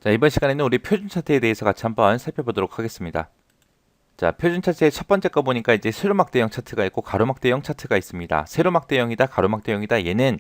자, 이번 시간에는 우리 표준 차트에 대해서 같이 한번 살펴보도록 하겠습니다. 자, 표준 차트의 첫 번째 거 보니까 이제 세로막대형 차트가 있고 가로막대형 차트가 있습니다. 세로막대형이다, 가로막대형이다. 얘는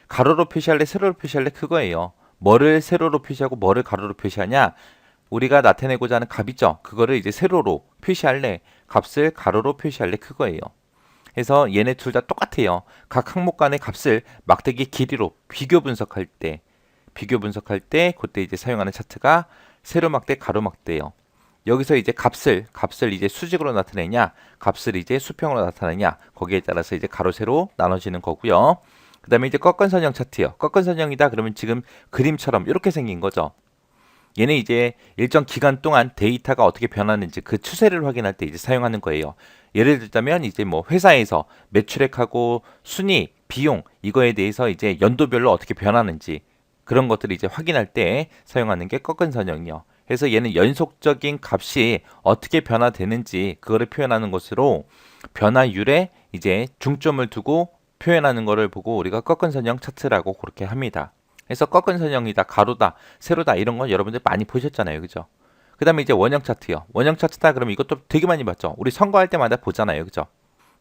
가로로 표시할래, 세로로 표시할래 그거예요. 뭐를 세로로 표시하고 뭐를 가로로 표시하냐? 우리가 나타내고자 하는 값 있죠? 그거를 이제 세로로 표시할래, 값을 가로로 표시할래 그거예요. 그래서 얘네 둘 다 똑같아요. 각 항목 간의 값을 막대기 길이로 비교 분석할 때 그때 이제 사용하는 차트가 세로막대, 가로막대예요. 여기서 이제 값을 이제 수직으로 나타내냐, 값을 이제 수평으로 나타내냐, 거기에 따라서 이제 가로, 세로 나눠지는 거고요. 그 다음에 이제 꺾은선형 차트요. 꺾은선형이다 그러면 지금 그림처럼 이렇게 생긴 거죠. 얘는 이제 일정 기간 동안 데이터가 어떻게 변하는지 그 추세를 확인할 때 이제 사용하는 거예요. 예를 들자면 이제 뭐 회사에서 매출액하고 순이익, 비용 이거에 대해서 이제 연도별로 어떻게 변하는지 그런 것들을 이제 확인할 때 사용하는 게 꺾은선형이요. 그래서 얘는 연속적인 값이 어떻게 변화되는지 그거를 표현하는 것으로 변화율에 이제 중점을 두고 표현하는 것을 보고 우리가 꺾은선형 차트라고 그렇게 합니다. 그래서 꺾은선형이다, 가로다, 세로다 이런 건 여러분들 많이 보셨잖아요. 그죠? 그 다음에 이제 원형 차트요. 원형 차트다 그러면 이것도 되게 많이 봤죠. 우리 선거할 때마다 보잖아요. 그죠?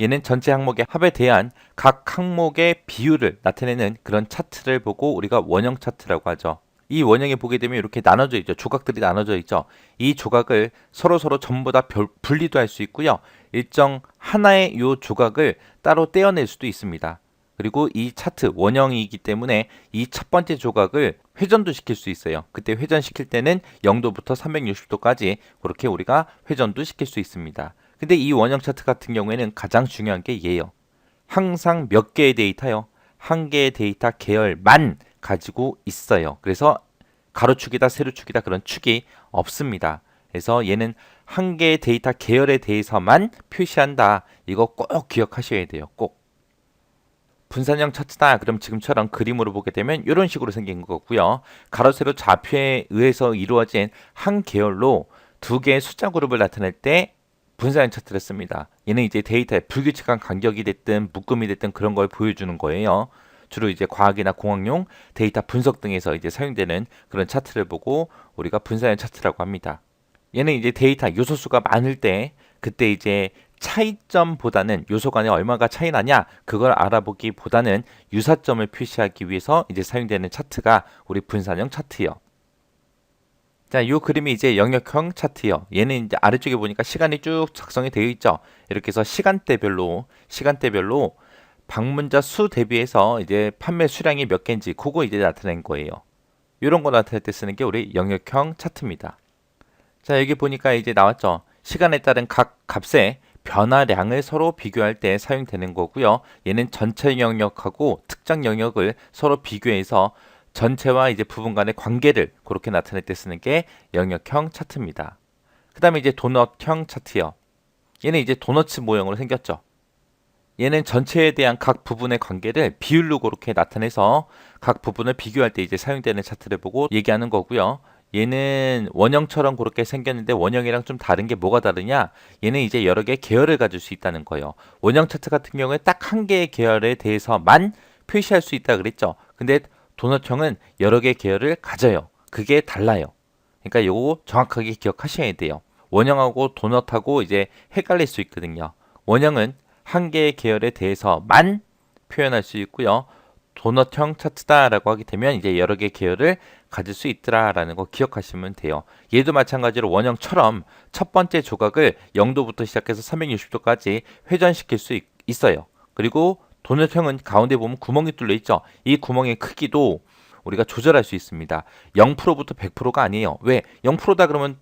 얘는 전체 항목의 합에 대한 각 항목의 비율을 나타내는 그런 차트를 보고 우리가 원형 차트라고 하죠. 이 원형에 보게 되면 이렇게 나눠져 있죠. 조각들이 나눠져 있죠. 이 조각을 서로 전부 다 분리도 할 수 있고요. 일정 하나의 이 조각을 따로 떼어낼 수도 있습니다. 그리고 이 차트 원형이기 때문에 이 첫 번째 조각을 회전도 시킬 수 있어요. 그때 회전시킬 때는 0도부터 360도까지 그렇게 우리가 회전도 시킬 수 있습니다. 근데 이 원형 차트 같은 경우에는 가장 중요한 게 얘예요. 항상 몇 개의 데이터요? 한 개의 데이터 계열만 가지고 있어요. 그래서 가로축이다, 세로축이다 그런 축이 없습니다. 그래서 얘는 한 개의 데이터 계열에 대해서만 표시한다. 이거 꼭 기억하셔야 돼요. 꼭. 분산형 차트다. 그럼 지금처럼 그림으로 보게 되면 이런 식으로 생긴 거고요. 가로, 세로 좌표에 의해서 이루어진 한 계열로 두 개의 숫자 그룹을 나타낼 때 분산형 차트를 씁니다. 얘는 이제 데이터의 불규칙한 간격이 됐든 묶음이 됐든 그런 걸 보여주는 거예요. 주로 이제 과학이나 공학용 데이터 분석 등에서 이제 사용되는 그런 차트를 보고 우리가 분산형 차트라고 합니다. 얘는 이제 데이터 요소수가 많을 때 그때 이제 차이점보다는 요소 간에 얼마가 차이 나냐 그걸 알아보기보다는 유사점을 표시하기 위해서 이제 사용되는 차트가 우리 분산형 차트요. 자, 이 그림이 이제 영역형 차트요. 얘는 이제 아래쪽에 보니까 시간이 쭉 작성이 되어 있죠. 이렇게 해서 시간대별로 방문자 수 대비해서 이제 판매 수량이 몇 개인지 그거 이제 나타낸 거예요. 이런 거 나타낼 때 쓰는 게 우리 영역형 차트입니다. 자, 여기 보니까 이제 나왔죠. 시간에 따른 각 값의 변화량을 서로 비교할 때 사용되는 거고요. 얘는 전체 영역하고 특정 영역을 서로 비교해서 전체와 이제 부분 간의 관계를 그렇게 나타낼 때 쓰는 게 영역형 차트입니다. 그 다음에 이제 도넛형 차트요. 얘는 이제 도너츠 모형으로 생겼죠. 얘는 전체에 대한 각 부분의 관계를 비율로 그렇게 나타내서 각 부분을 비교할 때 이제 사용되는 차트를 보고 얘기하는 거고요. 얘는 원형처럼 그렇게 생겼는데 원형이랑 좀 다른 게 뭐가 다르냐? 얘는 이제 여러 개의 계열을 가질 수 있다는 거예요. 원형 차트 같은 경우에 딱 한 개의 계열에 대해서만 표시할 수 있다 그랬죠. 근데 도넛형은 여러 개의 계열을 가져요. 그게 달라요. 그러니까 이거 정확하게 기억하셔야 돼요. 원형하고 도넛하고 이제 헷갈릴 수 있거든요. 원형은 한 개의 계열에 대해서만 표현할 수 있고요. 도넛형 차트다라고 하게 되면 이제 여러 개의 계열을 가질 수 있더라라는 거 기억하시면 돼요. 얘도 마찬가지로 원형처럼 첫 번째 조각을 0도부터 시작해서 360도까지 회전시킬 수 있어요. 그리고 도넛형은 가운데 보면 구멍이 뚫려 있죠. 이 구멍의 크기도 우리가 조절할 수 있습니다. 0%부터 100%가 아니에요. 왜? 0%다 그러면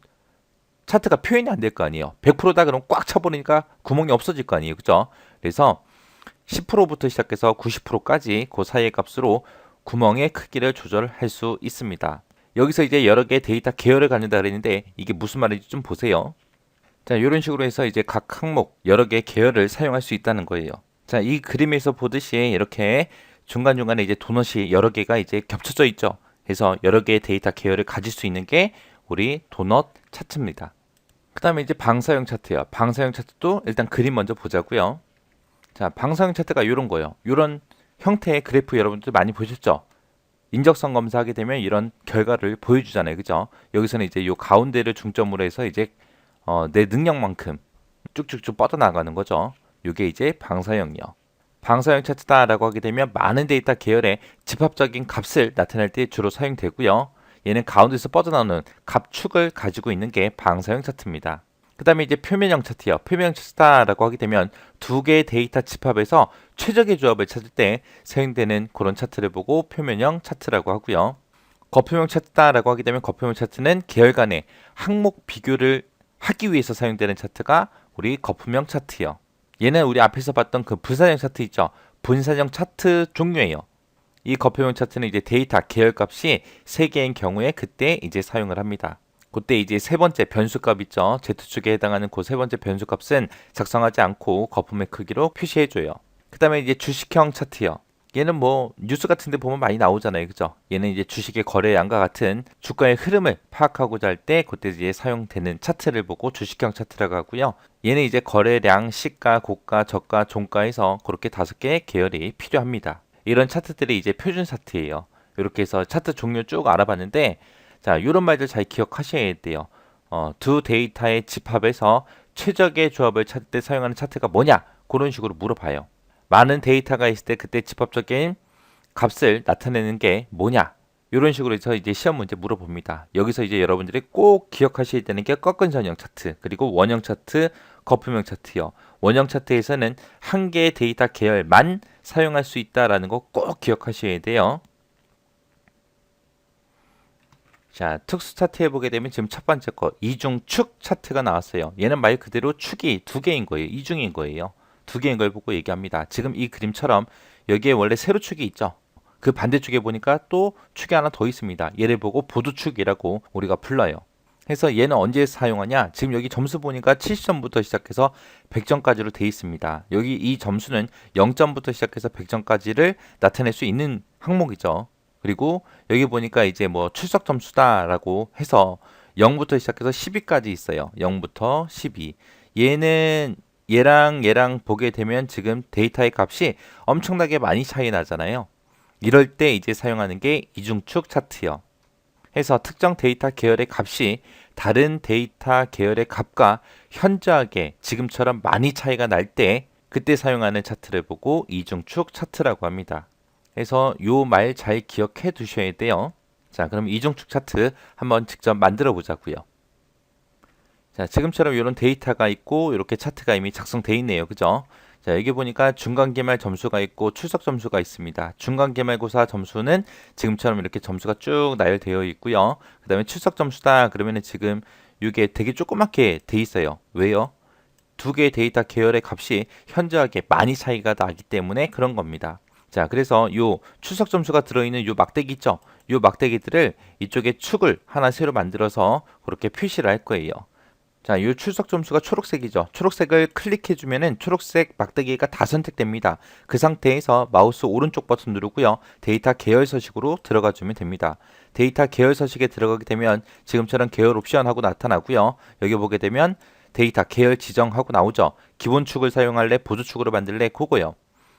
차트가 표현이 안 될 거 아니에요. 100%다 그러면 꽉 차버리니까 구멍이 없어질 거 아니에요. 그죠? 그래서 10%부터 시작해서 90%까지 그 사이의 값으로 구멍의 크기를 조절할 수 있습니다. 여기서 이제 여러 개의 데이터 계열을 갖는다 그랬는데 이게 무슨 말인지 좀 보세요. 자, 이런 식으로 해서 이제 각 항목 여러 개의 계열을 사용할 수 있다는 거예요. 자, 이 그림에서 보듯이 이렇게 중간중간에 이제 도넛이 여러 개가 이제 겹쳐져 있죠. 그래서 여러 개의 데이터 계열을 가질 수 있는 게 우리 도넛 차트입니다. 그 다음에 이제 방사형 차트요. 방사형 차트도 일단 그림 먼저 보자고요. 자, 방사형 차트가 이런 거예요. 이런 형태의 그래프 여러분들 많이 보셨죠? 인적성 검사하게 되면 이런 결과를 보여주잖아요. 그죠? 여기서는 이제 요 가운데를 중점으로 해서 이제 내 능력만큼 쭉쭉쭉 뻗어나가는 거죠. 이게 이제 방사형이요. 방사형 차트다라고 하게 되면 많은 데이터 계열의 집합적인 값을 나타낼 때 주로 사용되고요. 얘는 가운데서 뻗어나오는 값축을 가지고 있는 게 방사형 차트입니다. 그 다음에 이제 표면형 차트요. 표면형 차트다라고 하게 되면 두 개의 데이터 집합에서 최적의 조합을 찾을 때 사용되는 그런 차트를 보고 표면형 차트라고 하고요. 거표명 차트다라고 하게 되면 거표명 차트는 계열 간의 항목 비교를 하기 위해서 사용되는 차트가 우리 거표명 차트요. 얘는 우리 앞에서 봤던 그 분산형 차트 있죠. 분산형 차트 종류예요. 이 거표명 차트는 이제 데이터 계열 값이 3개인 경우에 그때 이제 사용을 합니다. 그때 이제 세 번째 변수값 있죠. Z축에 해당하는 그 세 번째 변수값은 작성하지 않고 거품의 크기로 표시해줘요. 그 다음에 이제 주식형 차트요. 얘는 뭐 뉴스 같은 데 보면 많이 나오잖아요. 그죠? 얘는 이제 주식의 거래량과 같은 주가의 흐름을 파악하고자 할 때 그때 이제 사용되는 차트를 보고 주식형 차트라고 하고요. 얘는 이제 거래량, 시가, 고가, 저가, 종가에서 그렇게 5개의 계열이 필요합니다. 이런 차트들이 이제 표준 차트예요. 이렇게 해서 차트 종류 쭉 알아봤는데 자, 이런 말들 잘 기억하셔야 돼요. 두 데이터의 집합에서 최적의 조합을 찾을 때 사용하는 차트가 뭐냐? 그런 식으로 물어봐요. 많은 데이터가 있을 때 그때 집합적인 값을 나타내는 게 뭐냐? 이런 식으로 해서 이제 시험 문제 물어봅니다. 여기서 이제 여러분들이 꼭 기억하셔야 되는 게 꺾은 선형 차트, 그리고 원형 차트, 거품형 차트요. 원형 차트에서는 한 개의 데이터 계열만 사용할 수 있다라는 거 꼭 기억하셔야 돼요. 자, 특수 차트 해보게 되면 지금 첫 번째 거 이중축 차트가 나왔어요. 얘는 말 그대로 축이 2개인 거예요. 이중인 거예요. 2개인 걸 보고 얘기합니다. 지금 이 그림처럼 여기에 원래 세로축이 있죠. 그 반대쪽에 보니까 또 축이 하나 더 있습니다. 얘를 보고 보두축이라고 우리가 불러요. 그래서 얘는 언제 사용하냐? 지금 여기 점수 보니까 70점부터 시작해서 100점까지로 돼 있습니다. 여기 이 점수는 0점부터 시작해서 100점까지를 나타낼 수 있는 항목이죠. 그리고 여기 보니까 이제 뭐 출석 점수다라고 해서 0부터 시작해서 10위까지 있어요. 0부터 12. 얘는 얘랑 보게 되면 지금 데이터의 값이 엄청나게 많이 차이 나잖아요. 이럴 때 이제 사용하는 게 이중축 차트요. 해서 특정 데이터 계열의 값이 다른 데이터 계열의 값과 현저하게 지금처럼 많이 차이가 날 때 그때 사용하는 차트를 보고 이중축 차트라고 합니다. 그래서 요 말 잘 기억해 두셔야 돼요. 자, 그럼 이중축 차트 한번 직접 만들어 보자고요. 자, 지금처럼 이런 데이터가 있고 이렇게 차트가 이미 작성돼 있네요. 그죠? 자, 여기 보니까 중간개말 점수가 있고 출석 점수가 있습니다. 중간개말고사 점수는 지금처럼 이렇게 점수가 쭉 나열되어 있고요. 그 다음에 출석 점수다 그러면은 지금 이게 되게 조그맣게 돼 있어요. 왜요? 두 개의 데이터 계열의 값이 현저하게 많이 차이가 나기 때문에 그런 겁니다. 자, 그래서 요 출석 점수가 들어있는 요 막대기 있죠? 요 막대기들을 이쪽에 축을 하나 새로 만들어서 그렇게 표시를 할 거예요. 자, 이 출석 점수가 초록색이죠. 초록색을 클릭해주면은 초록색 막대기가 다 선택됩니다. 그 상태에서 마우스 오른쪽 버튼 누르고요. 데이터 계열 서식으로 들어가 주면 됩니다. 데이터 계열 서식에 들어가게 되면 지금처럼 계열 옵션 하고 나타나고요. 여기 보게 되면 데이터 계열 지정하고 나오죠. 기본 축을 사용할래, 보조 축으로 만들래, 그거요.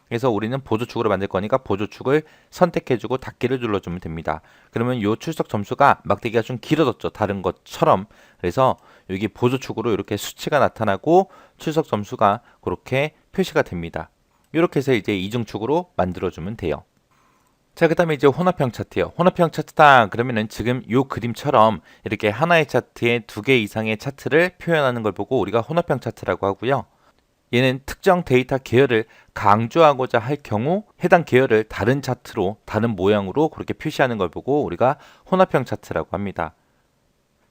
그래서 우리는 보조축으로 만들 거니까 보조축을 선택해주고 닫기를 눌러주면 됩니다. 그러면 이 출석 점수가 막대기가 좀 길어졌죠. 다른 것처럼. 그래서 여기 보조축으로 이렇게 수치가 나타나고 출석 점수가 그렇게 표시가 됩니다. 이렇게 해서 이제 이중축으로 만들어주면 돼요. 자, 그 다음에 이제 혼합형 차트요. 혼합형 차트다 그러면은 지금 이 그림처럼 이렇게 하나의 차트에 2개 이상의 차트를 표현하는 걸 보고 우리가 혼합형 차트라고 하고요. 얘는 특정 데이터 계열을 강조하고자 할 경우 해당 계열을 다른 차트로 다른 모양으로 그렇게 표시하는 걸 보고 우리가 혼합형 차트라고 합니다.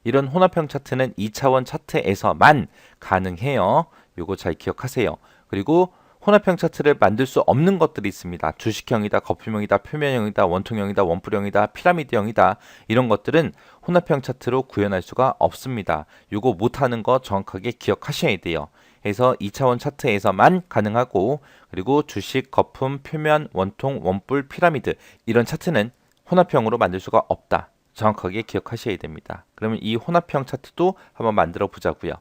이런 혼합형 차트는 2차원 차트에서만 가능해요. 요거 잘 기억하세요. 그리고 혼합형 차트를 만들 수 없는 것들이 있습니다. 주식형이다, 거품형이다, 표면형이다, 원통형이다, 원뿔형이다, 피라미드형이다. 이런 것들은 혼합형 차트로 구현할 수가 없습니다. 요거 못하는 거 정확하게 기억하셔야 돼요. 그래서 2차원 차트에서만 가능하고 그리고 주식, 거품, 표면, 원통, 원뿔, 피라미드 이런 차트는 혼합형으로 만들 수가 없다. 정확하게 기억하셔야 됩니다. 그러면 이 혼합형 차트도 한번 만들어 보자고요.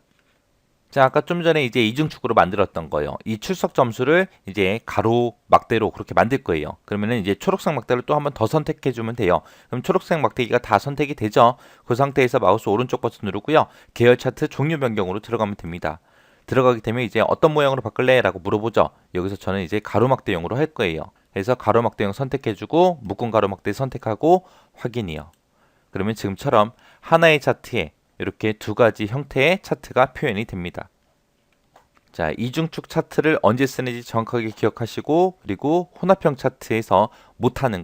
자, 아까 좀 전에 이제 이중축으로 만들었던 거예요. 이 출석 점수를 이제 가로막대로 그렇게 만들 거예요. 그러면은 이제 초록색 막대를 또 한 번 더 선택해 주면 돼요. 그럼 초록색 막대기가 다 선택이 되죠. 그 상태에서 마우스 오른쪽 버튼 누르고요. 계열 차트 종류 변경으로 들어가면 됩니다. 들어가게 되면 이제 어떤 모양으로 바꿀래? 라고 물어보죠. 여기서 저는 이제 가로막대용으로 할 거예요. 그래서 가로막대용 선택해주고 묶은 가로막대 선택하고 확인이요. 그러면 지금처럼 하나의 차트에 이렇게 두 가지 형태의 차트가 표현이 됩니다. 자, 이중축 차트를 언제 쓰는지 정확하게 기억하시고, 그리고 혼합형 차트에서 못하는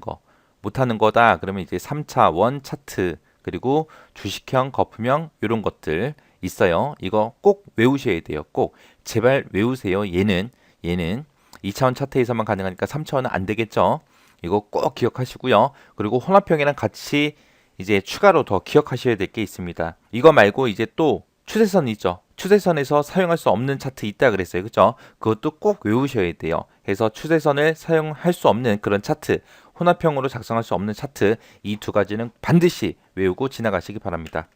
거다. 그러면 이제 3차원 차트, 그리고 주식형, 거품형 이런 것들 있어요. 이거 꼭 외우셔야 돼요. 꼭 제발 외우세요. 얘는 2차원 차트에서만 가능하니까 3차원은 안 되겠죠. 이거 꼭 기억하시고요. 그리고 혼합형이랑 같이 이제 추가로 더 기억하셔야 될 게 있습니다. 이거 말고 이제 또 추세선 있죠. 추세선에서 사용할 수 없는 차트 있다 그랬어요. 그죠? 그것도 꼭 외우셔야 돼요. 그래서 추세선을 사용할 수 없는 그런 차트, 혼합형으로 작성할 수 없는 차트, 이 두 가지는 반드시 외우고 지나가시기 바랍니다.